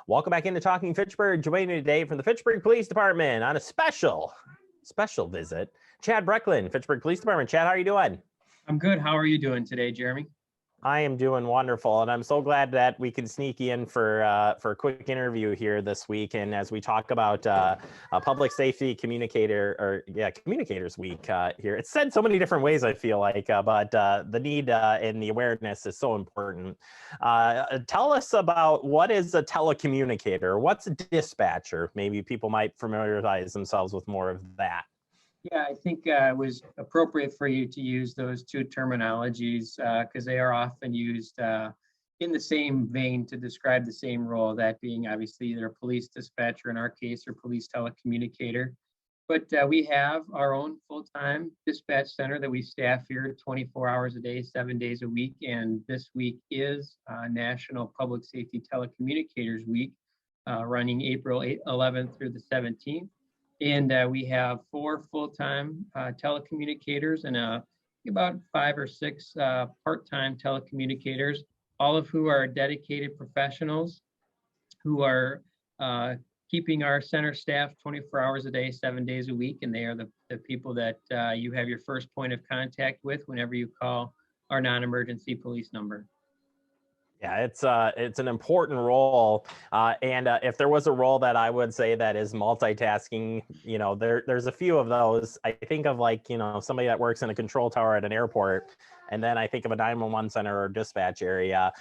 Welcome back into Talking Fitchburg. Joining me today from the Fitchburg Police Department on a special visit, Chad Brecklin, Fitchburg Police Department. Chad, how are you doing? I'm good. How are you doing today, Jeremy? I am doing wonderful, and I'm so glad that we can sneak you in for a quick interview here this week. And as we talk about public safety communicators week here, it's said so many different ways, I feel like, but the need and the awareness is so important. Tell us about what is a telecommunicator? What's a dispatcher? Maybe people might familiarize themselves with more of that. Yeah, I think it was appropriate for you to use those two terminologies because they are often used in the same vein to describe the same role, that being obviously either a police dispatcher in our case or police telecommunicator. But we have our own full-time dispatch center that we staff here 24 hours a day, 7 days a week. And this week is National Public Safety Telecommunicators Week, running April 11th through the 17th. And we have 4 full-time telecommunicators and about 5 or 6 part-time telecommunicators, all of who are dedicated professionals who are keeping our center staff 24 hours a day, 7 days a week. And they are the people that you have your first point of contact with whenever you call our non-emergency police number. Yeah, it's an important role, and if there was a role that I would say that is multitasking, you know, there's a few of those. I think of, like, you know, somebody that works in a control tower at an airport, and then I think of a 911 center or dispatch area.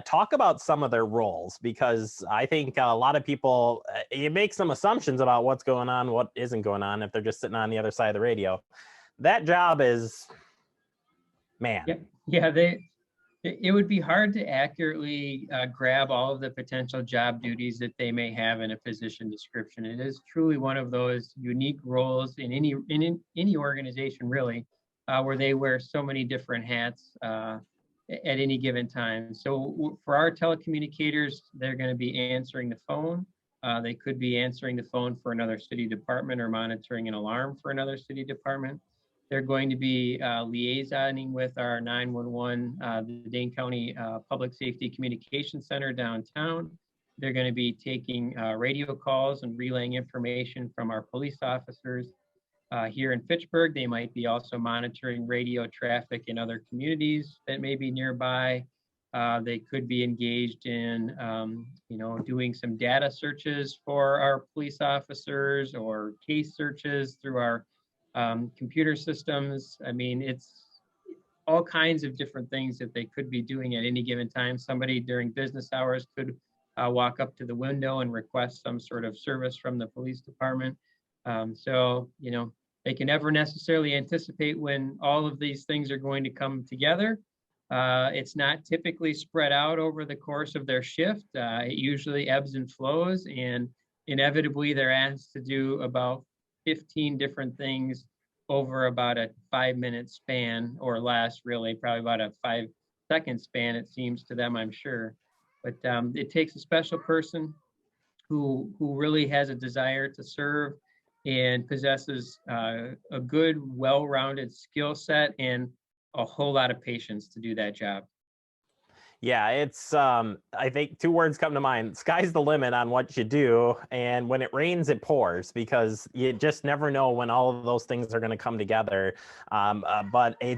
Talk about some of their roles, because I think a lot of people, it makes some assumptions about what's going on, what isn't going on, if they're just sitting on the other side of the radio. That job is, man. Yeah, it would be hard to accurately grab all of the potential job duties that they may have in a position description. It is truly one of those unique roles in any organization, really, where they wear so many different hats at any given time. So for our telecommunicators, they're going to be answering the phone. They could be answering the phone for another city department or monitoring an alarm for another city department. They're going to be liaisoning with our 911, the Dane County Public Safety Communications Center downtown. They're going to be taking radio calls and relaying information from our police officers here in Fitchburg. They might be also monitoring radio traffic in other communities that may be nearby. They could be engaged in, doing some data searches for our police officers or case searches through our computer systems. I mean, it's all kinds of different things that they could be doing at any given time. Somebody during business hours could walk up to the window and request some sort of service from the police department. So, you know, they can never necessarily anticipate when all of these things are going to come together. It's not typically spread out over the course of their shift. It usually ebbs and flows, and inevitably they're asked to do about 15 different things over about a 5-minute span or less, really, probably about a 5-second span, it seems to them, I'm sure. But it takes a special person who really has a desire to serve and possesses a good, well-rounded skill set and a whole lot of patience to do that job. Yeah, it's, I think 2 words come to mind: sky's the limit on what you do. And when it rains, it pours, because you just never know when all of those things are going to come together. But a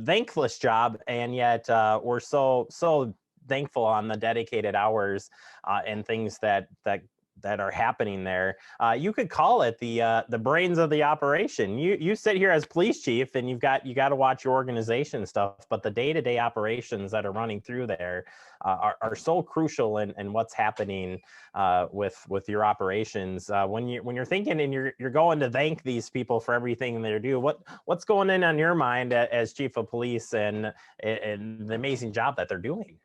thankless job. And yet we're so thankful on the dedicated hours and things that are happening there. You could call it the brains of the operation. You sit here as police chief, and you got to watch your organization stuff, but the day-to-day operations that are running through there are so crucial in what's happening with your operations. When you're thinking and you're going to thank these people for everything they do, what's going on your mind as chief of police and the amazing job that they're doing?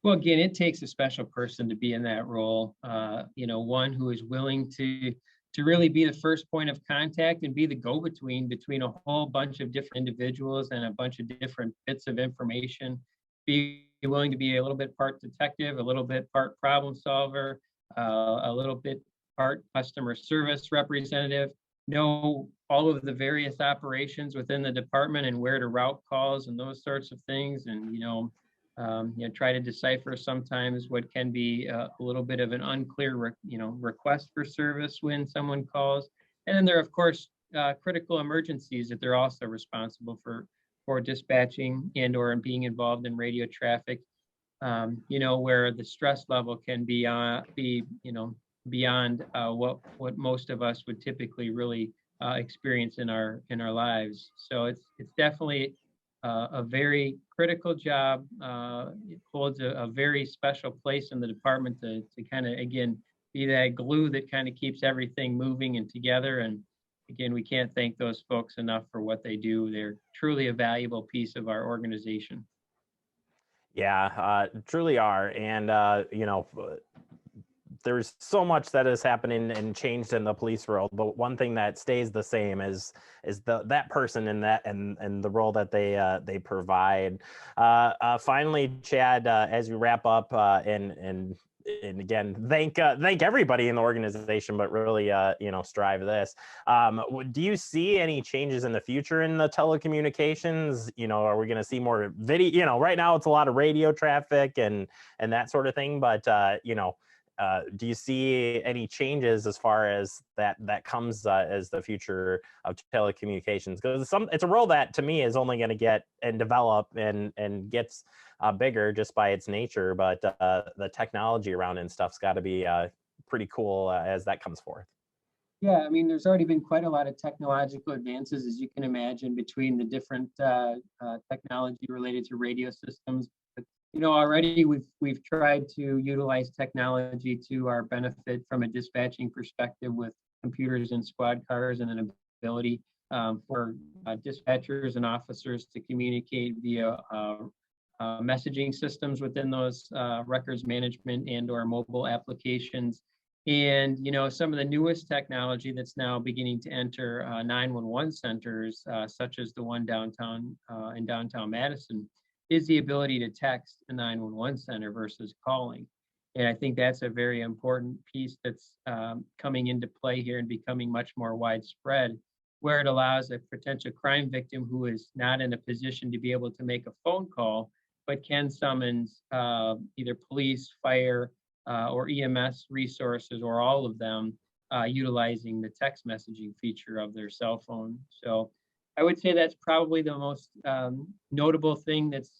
Well, again, it takes a special person to be in that role. One who is willing to really be the first point of contact and be the go-between between a whole bunch of different individuals and a bunch of different bits of information. Be willing to be a little bit part detective, a little bit part problem solver, a little bit part customer service representative. Know all of the various operations within the department and where to route calls and those sorts of things. And try to decipher sometimes what can be a little bit of an unclear, request for service when someone calls. And then there are, of course, critical emergencies that they're also responsible for dispatching and or being involved in radio traffic. Where the stress level can be beyond what most of us would typically really experience in our lives. So it's definitely a very critical job. It holds a very special place in the department to kind of, again, be that glue that kind of keeps everything moving and together. And again, we can't thank those folks enough for what they do. They're truly a valuable piece of our organization. Yeah, truly are. And, there's so much that is happening and changed in the police world, but one thing that stays the same is that person and the role that they provide. Finally, Chad, as we wrap up, and again, thank everybody in the organization, but really, strive this. Do you see any changes in the future in the telecommunications? Are we going to see more video? Right now it's a lot of radio traffic and that sort of thing, but do you see any changes as far as that comes as the future of telecommunications? Because it's a role that to me is only going to get and develop and gets bigger just by its nature. But the technology around it and stuff's got to be pretty cool as that comes forth. Yeah, I mean, there's already been quite a lot of technological advances, as you can imagine, between the different technology related to radio systems. Already we've tried to utilize technology to our benefit from a dispatching perspective with computers in squad cars and an ability for dispatchers and officers to communicate via messaging systems within those records management and or mobile applications. And some of the newest technology that's now beginning to enter 911 centers, such as the one downtown in downtown Madison, is the ability to text a 911 center versus calling. And I think that's a very important piece that's coming into play here and becoming much more widespread, where it allows a potential crime victim who is not in a position to be able to make a phone call, but can summons either police, fire, or EMS resources, or all of them, utilizing the text messaging feature of their cell phone. So I would say that's probably the most notable thing that's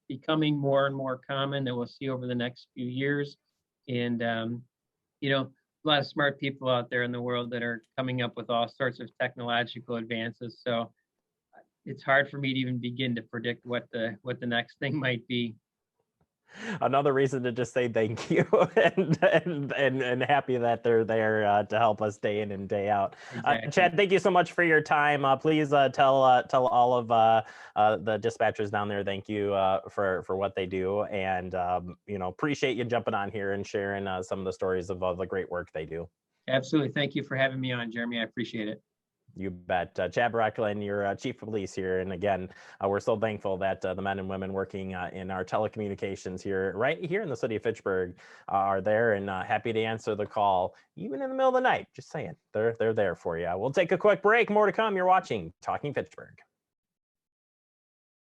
becoming more and more common that we'll see over the next few years. And a lot of smart people out there in the world that are coming up with all sorts of technological advances. So it's hard for me to even begin to predict what the next thing might be. Another reason to just say thank you and happy that they're there to help us day in and day out. Exactly. Chad, thank you so much for your time. Please tell all of the dispatchers down there thank you for what they do, and appreciate you jumping on here and sharing some of the stories of all the great work they do. Absolutely. Thank you for having me on, Jeremy. I appreciate it. You bet. Chad Brecklin, you're Chief of Police here. And again, we're so thankful that the men and women working in our telecommunications here, right here in the city of Fitchburg, are there and happy to answer the call, even in the middle of the night. Just saying, they're there for you. We'll take a quick break. More to come. You're watching Talking Fitchburg.